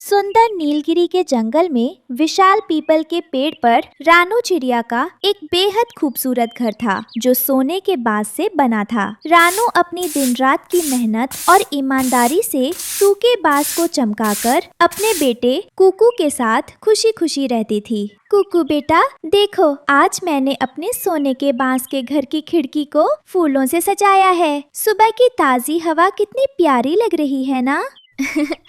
सुंदर नीलगिरी के जंगल में विशाल पीपल के पेड़ पर रानू चिड़िया का एक बेहद खूबसूरत घर था जो सोने के बांस से बना था। रानू अपनी दिन रात की मेहनत और ईमानदारी से सूखे बांस को चमकाकर अपने बेटे कुकू के साथ खुशी खुशी रहती थी। कुकू बेटा देखो, आज मैंने अपने सोने के बांस के घर की खिड़की को फूलों से सजाया है। सुबह की ताज़ी हवा कितनी प्यारी लग रही है ना?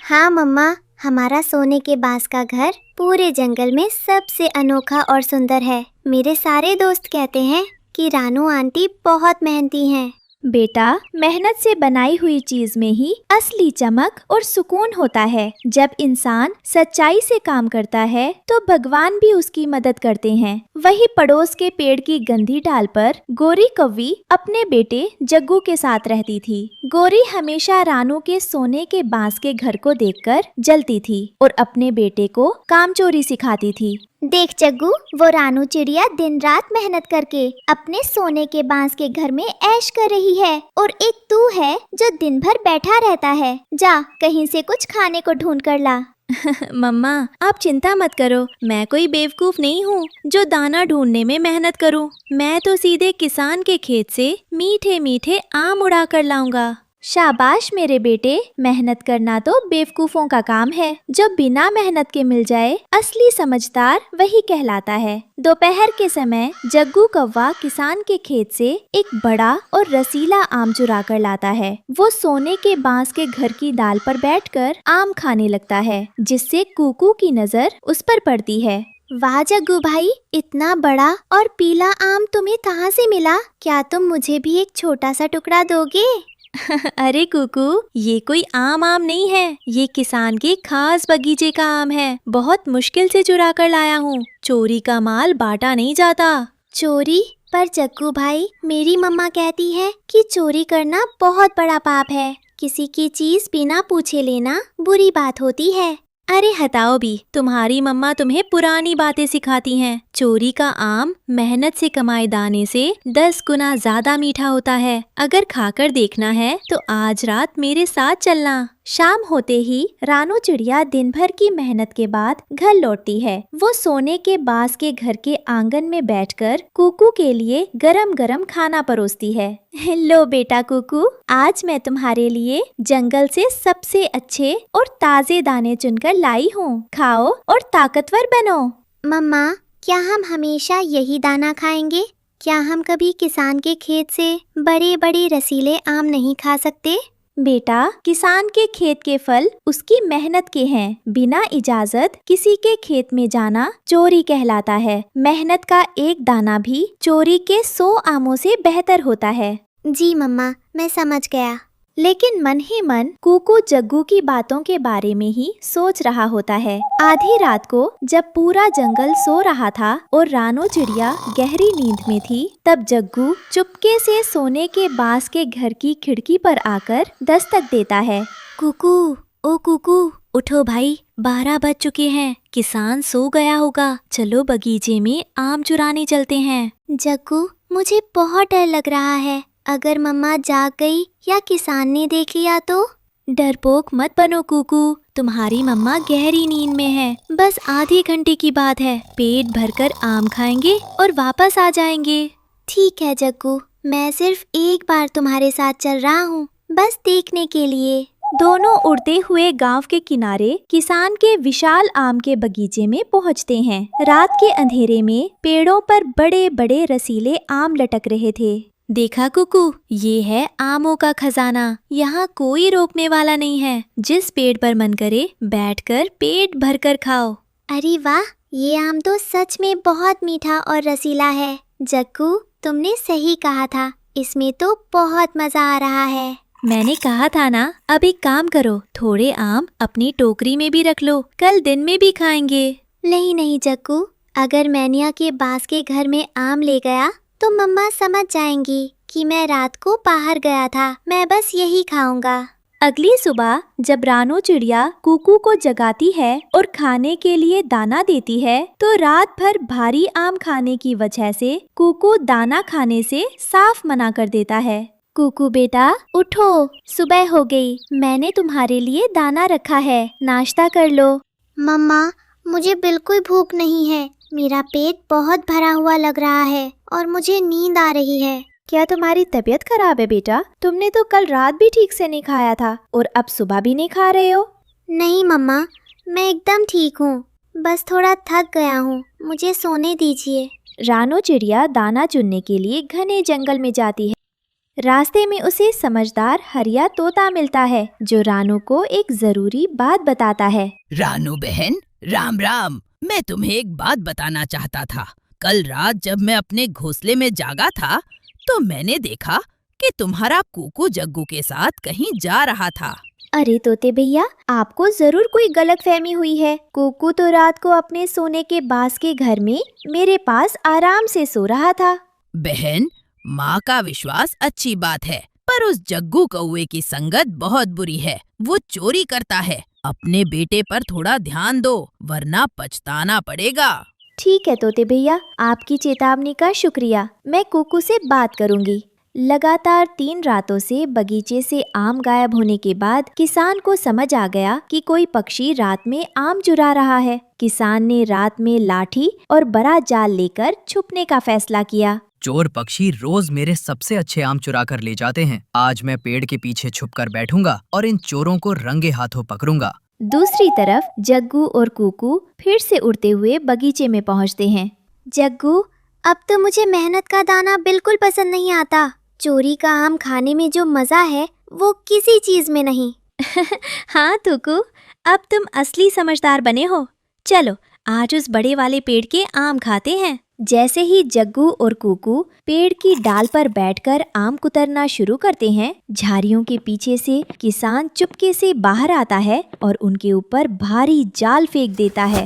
हाँ मम्मा, हमारा सोने के बांस का घर पूरे जंगल में सबसे अनोखा और सुंदर है। मेरे सारे दोस्त कहते हैं कि रानू आंटी बहुत मेहनती हैं। बेटा, मेहनत से बनाई हुई चीज में ही असली चमक और सुकून होता है। जब इंसान सच्चाई से काम करता है तो भगवान भी उसकी मदद करते हैं। वही पड़ोस के पेड़ की गंदी डाल पर गोरी कौवी अपने बेटे जग्गू के साथ रहती थी। गोरी हमेशा रानू के सोने के बांस के घर को देखकर जलती थी और अपने बेटे को कामचोरी सिखाती थी। देख जग्गू, वो रानू चिड़िया दिन रात मेहनत करके अपने सोने के बांस के घर में ऐश कर रही है, और एक तू है जो दिन भर बैठा रहता है। जा कहीं से कुछ खाने को ढूंढ कर ला। मम्मा, आप चिंता मत करो, मैं कोई बेवकूफ नहीं हूँ जो दाना ढूंढने में मेहनत करूँ। मैं तो सीधे किसान के खेत से मीठे मीठे आम उड़ा कर लाऊंगा। शाबाश मेरे बेटे, मेहनत करना तो बेवकूफों का काम है। जो बिना मेहनत के मिल जाए, असली समझदार वही कहलाता है। दोपहर के समय जग्गू कौवा किसान के खेत से एक बड़ा और रसीला आम चुरा कर लाता है। वो सोने के बांस के घर की डाल पर बैठकर आम खाने लगता है, जिससे कुकू की नजर उस पर पड़ती है। वाह जग्गू भाई, इतना बड़ा और पीला आम तुम्हें कहाँ से मिला? क्या तुम मुझे भी एक छोटा सा टुकड़ा दोगे? अरे कुकू, ये कोई आम नहीं है, ये किसान के खास बगीचे का आम है। बहुत मुश्किल से चुरा कर लाया हूँ। चोरी का माल बांटा नहीं जाता। चोरी? पर जग्गू भाई, मेरी मम्मा कहती है कि चोरी करना बहुत बड़ा पाप है। किसी की चीज बिना पूछे लेना बुरी बात होती है। अरे हटाओ भी, तुम्हारी मम्मा तुम्हें पुरानी बातें सिखाती हैं। चोरी का आम मेहनत से कमाए दाने से 10 गुना ज्यादा मीठा होता है। अगर खाकर देखना है तो आज रात मेरे साथ चलना। शाम होते ही रानू चिड़िया दिन भर की मेहनत के बाद घर लौटती है। वो सोने के बांस के घर के आंगन में बैठकर कुकू के लिए गरम गरम खाना परोसती है। लो बेटा कुकू, आज मैं तुम्हारे लिए जंगल से सबसे अच्छे और ताजे दाने चुनकर लाई हूँ। खाओ और ताकतवर बनो। मम्मा, क्या हम हमेशा यही दाना खाएंगे? क्या हम कभी किसान के खेत से बड़े बड़े रसीले आम नहीं खा सकते? बेटा, किसान के खेत के फल उसकी मेहनत के हैं। बिना इजाजत किसी के खेत में जाना चोरी कहलाता है। मेहनत का एक दाना भी चोरी के 100 आमों से बेहतर होता है। जी मम्मा, मैं समझ गया। लेकिन मन ही मन कुकू जग्गू की बातों के बारे में ही सोच रहा होता है। आधी रात को जब पूरा जंगल सो रहा था और रानू चिड़िया गहरी नींद में थी, तब जग्गू चुपके से सोने के बांस के घर की खिड़की पर आकर दस्तक देता है। कुकू, ओ कुकू, उठो भाई, 12 बज चुके हैं। किसान सो गया होगा। चलो बगीचे में आम चुराने चलते हैं। जग्गू, मुझे बहुत डर लग रहा है। अगर मम्मा जाग गई या किसान ने देख लिया तो? डरपोक मत बनो कुकू, तुम्हारी मम्मा गहरी नींद में है। बस आधे घंटे की बात है। पेट भरकर आम खाएंगे और वापस आ जाएंगे। ठीक है जग्गू, मैं सिर्फ एक बार तुम्हारे साथ चल रहा हूँ, बस देखने के लिए। दोनों उड़ते हुए गांव के किनारे किसान के विशाल आम के बगीचे में पहुँचते हैं। रात के अंधेरे में पेड़ों पर बड़े बड़े रसीले आम लटक रहे थे। देखा कुकू, ये है आमों का खजाना। यहाँ कोई रोकने वाला नहीं है। जिस पेड़ पर मन करे बैठकर पेट भरकर खाओ। अरे वाह, ये आम तो सच में बहुत मीठा और रसीला है। जग्गू, तुमने सही कहा था, इसमें तो बहुत मजा आ रहा है। मैंने कहा था ना। अब एक काम करो, थोड़े आम अपनी टोकरी में भी रख लो, कल दिन में भी खाएंगे। नहीं नहीं जग्गू, अगर मैनिया के बांस के घर में आम ले गया तो मम्मा समझ जाएंगी कि मैं रात को बाहर गया था। मैं बस यही खाऊंगा। अगली सुबह जब रानू चिड़िया कुकू को जगाती है और खाने के लिए दाना देती है, तो रात भर भारी आम खाने की वजह से कुकू दाना खाने से साफ मना कर देता है। कुकू बेटा उठो, सुबह हो गई। मैंने तुम्हारे लिए दाना रखा है, नाश्ता कर लो। मम्मा, मुझे बिल्कुल भूख नहीं है। मेरा पेट बहुत भरा हुआ लग रहा है और मुझे नींद आ रही है। क्या तुम्हारी तबीयत खराब है बेटा? तुमने तो कल रात भी ठीक से नहीं खाया था और अब सुबह भी नहीं खा रहे हो। नहीं मम्मा, मैं एकदम ठीक हूँ, बस थोड़ा थक गया हूँ, मुझे सोने दीजिए। रानू चिड़िया दाना चुनने के लिए घने जंगल में जाती है। रास्ते में उसे समझदार हरिया तोता मिलता है जो रानू को एक जरूरी बात बताता है। रानू बहन, राम राम। मैं तुम्हें एक बात बताना चाहता था। कल रात जब मैं अपने घोंसले में जागा था तो मैंने देखा कि तुम्हारा कुकू जग्गू के साथ कहीं जा रहा था। अरे तोते भैया, आपको जरूर कोई गलतफहमी हुई है। कुकू तो रात को अपने सोने के बांस के घर में मेरे पास आराम से सो रहा था। बहन, माँ का विश्वास अच्छी बात है, पर उस जग्गू कौवे की संगत बहुत बुरी है। वो चोरी करता है। अपने बेटे पर थोड़ा ध्यान दो, वरना पछताना पड़ेगा। ठीक है तोते भैया, आपकी चेतावनी का शुक्रिया। मैं कुकू से बात करूंगी। लगातार 3 रातों से बगीचे से आम गायब होने के बाद किसान को समझ आ गया कि कोई पक्षी रात में आम चुरा रहा है। किसान ने रात में लाठी और बड़ा जाल लेकर छुपने का फैसला किया। चोर पक्षी रोज मेरे सबसे अच्छे आम चुरा कर ले जाते हैं। आज मैं पेड़ के पीछे छुपकर बैठूंगा और इन चोरों को रंगे हाथों पकड़ूंगा। दूसरी तरफ जग्गू और कुकू फिर से उड़ते हुए बगीचे में पहुंचते हैं। जग्गू, अब तो मुझे मेहनत का दाना बिल्कुल पसंद नहीं आता। चोरी का आम खाने में जो मजा है वो किसी चीज में नहीं। हाँ तुकू, अब तुम असली समझदार बने हो। चलो आज उस बड़े वाले पेड़ के आम खाते हैं। जैसे ही जग्गू और कुकू पेड़ की डाल पर बैठकर आम कुतरना शुरू करते हैं, झाड़ियों के पीछे से किसान चुपके से बाहर आता है और उनके ऊपर भारी जाल फेंक देता है।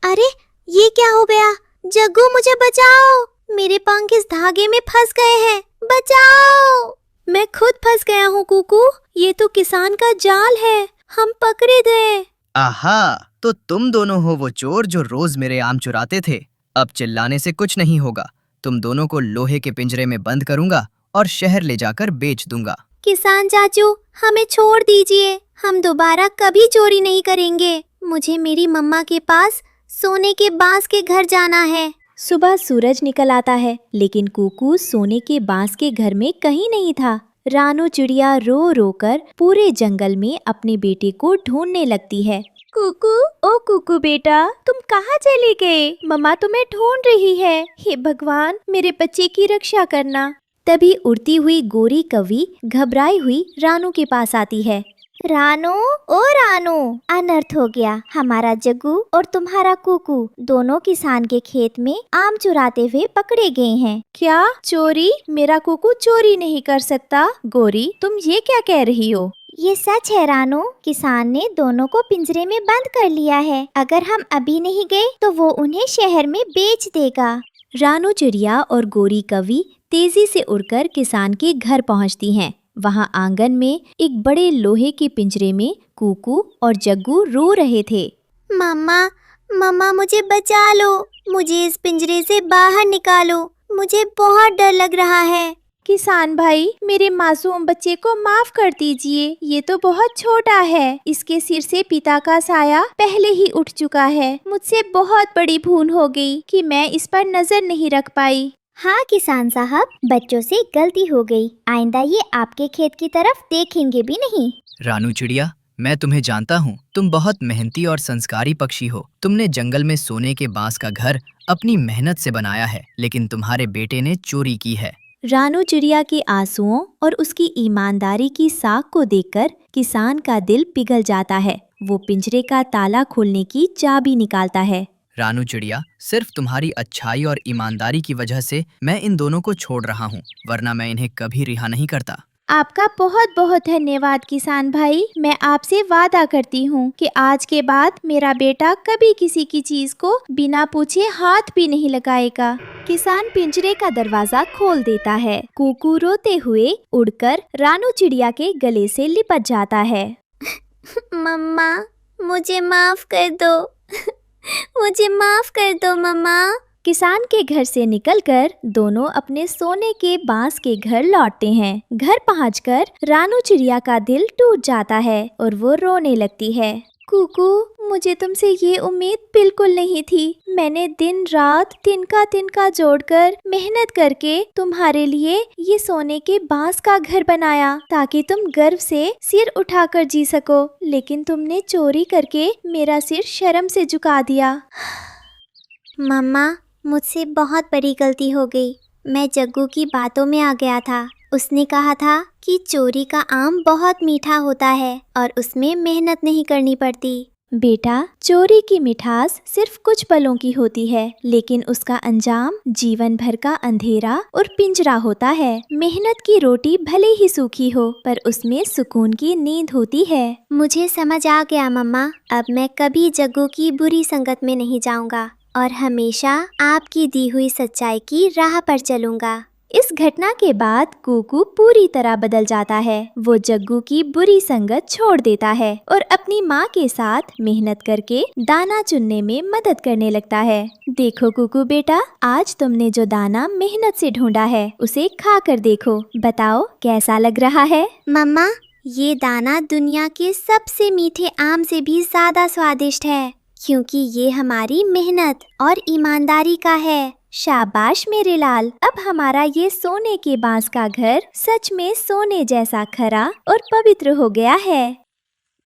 अरे ये क्या हो गया? जग्गू, मुझे बचाओ, मेरे पंख इस धागे में फंस गए हैं, बचाओ। मैं खुद फंस गया हूँ कुकू, ये तो किसान का जाल है, हम पकड़े गए। आहा, तो तुम दोनों हो वो चोर जो रोज मेरे आम चुराते थे। अब चिल्लाने से कुछ नहीं होगा। तुम दोनों को लोहे के पिंजरे में बंद करूंगा और शहर ले जाकर बेच दूंगा। किसान चाचू, हमें छोड़ दीजिए, हम दोबारा कभी चोरी नहीं करेंगे। मुझे मेरी मम्मा के पास सोने के बांस के घर जाना है। सुबह सूरज निकल आता है, लेकिन कुकू सोने के बांस के घर में कहीं नहीं था। रानू चिड़िया रो रो कर पूरे जंगल में अपने बेटे को ढूंढने लगती है। कुकू, ओ कुकू बेटा, तुम कहाँ चले गए? मम्मा तुम्हें ढूंढ रही है। हे भगवान, मेरे बच्चे की रक्षा करना। तभी उड़ती हुई गोरी कौवी घबराई हुई रानू के पास आती है। रानू, ओ रानू, अनर्थ हो गया। हमारा जग्गू और तुम्हारा कुकू दोनों किसान के खेत में आम चुराते हुए पकड़े गए हैं। क्या चोरी? मेरा कुकू चोरी नहीं कर सकता। गोरी, तुम ये क्या कह रही हो? ये सच है रानू, किसान ने दोनों को पिंजरे में बंद कर लिया है। अगर हम अभी नहीं गए तो वो उन्हें शहर में बेच देगा। रानू चिड़िया और गोरी कौवी तेजी से उड़कर किसान के घर पहुंचती हैं। वहां आंगन में एक बड़े लोहे के पिंजरे में कुकू और जग्गू रो रहे थे। मम्मा, मम्मा मुझे बचा लो, मुझे इस पिंजरे से बाहर निकालो, मुझे बहुत डर लग रहा है। किसान भाई, मेरे मासूम बच्चे को माफ कर दीजिए, ये तो बहुत छोटा है। इसके सिर से पिता का साया पहले ही उठ चुका है। मुझसे बहुत बड़ी भूल हो गई कि मैं इस पर नजर नहीं रख पाई। हाँ किसान साहब, बच्चों से गलती हो गई, आइंदा ये आपके खेत की तरफ देखेंगे भी नहीं। रानू चिड़िया, मैं तुम्हें जानता हूँ। तुम बहुत मेहनती और संस्कारी पक्षी हो। तुमने जंगल में सोने के बांस का घर अपनी मेहनत से बनाया है, लेकिन तुम्हारे बेटे ने चोरी की है। रानू चिड़िया के आंसुओं और उसकी ईमानदारी की साख को देखकर किसान का दिल पिघल जाता है। वो पिंजरे का ताला खोलने की चाबी निकालता है। रानू चिड़िया, सिर्फ तुम्हारी अच्छाई और ईमानदारी की वजह से मैं इन दोनों को छोड़ रहा हूँ, वरना मैं इन्हें कभी रिहा नहीं करता। आपका बहुत बहुत धन्यवाद किसान भाई। मैं आपसे वादा करती हूँ कि आज के बाद मेरा बेटा कभी किसी की चीज को बिना पूछे हाथ भी नहीं लगाएगा। किसान पिंजरे का दरवाजा खोल देता है। कुकू रोते हुए उड़कर रानू चिड़िया के गले से लिपट जाता है। मम्मा, मुझे माफ कर दो, मुझे माफ कर दो मम्मा। किसान के घर से निकलकर दोनों अपने सोने के बांस के घर लौटते हैं। घर पहुंचकर रानू चिड़िया का दिल टूट जाता है और वो रोने लगती है। कुकू, मुझे तुमसे ये उम्मीद बिल्कुल नहीं थी। मैंने दिन रात तिनका जोड़कर मेहनत करके तुम्हारे लिए ये सोने के बांस का घर बनाया ताकि तुम गर्व से सिर उठाकर जी सको, लेकिन तुमने चोरी करके मेरा सिर शर्म से झुका दिया। मम्मा, मुझसे बहुत बड़ी गलती हो गई। मैं जग्गू की बातों में आ गया था। उसने कहा था कि चोरी का आम बहुत मीठा होता है और उसमें मेहनत नहीं करनी पड़ती। बेटा, चोरी की मिठास सिर्फ कुछ पलों की होती है, लेकिन उसका अंजाम जीवन भर का अंधेरा और पिंजरा होता है। मेहनत की रोटी भले ही सूखी हो, पर उसमें सुकून की नींद होती है। मुझे समझ आ गया मम्मा। अब मैं कभी जग्गू की बुरी संगत में नहीं जाऊंगा और हमेशा आपकी दी हुई सच्चाई की राह पर चलूंगा। इस घटना के बाद कुकू पूरी तरह बदल जाता है। वो जग्गू की बुरी संगत छोड़ देता है और अपनी माँ के साथ मेहनत करके दाना चुनने में मदद करने लगता है। देखो कुकू बेटा, आज तुमने जो दाना मेहनत से ढूंढा है उसे खा कर देखो। बताओ कैसा लग रहा है? मम्मा, ये दाना दुनिया के सबसे मीठे आम से भी ज्यादा स्वादिष्ट है, क्योंकि ये हमारी मेहनत और ईमानदारी का है। शाबाश मेरे लाल, अब हमारा ये सोने के बांस का घर सच में सोने जैसा खरा और पवित्र हो गया है।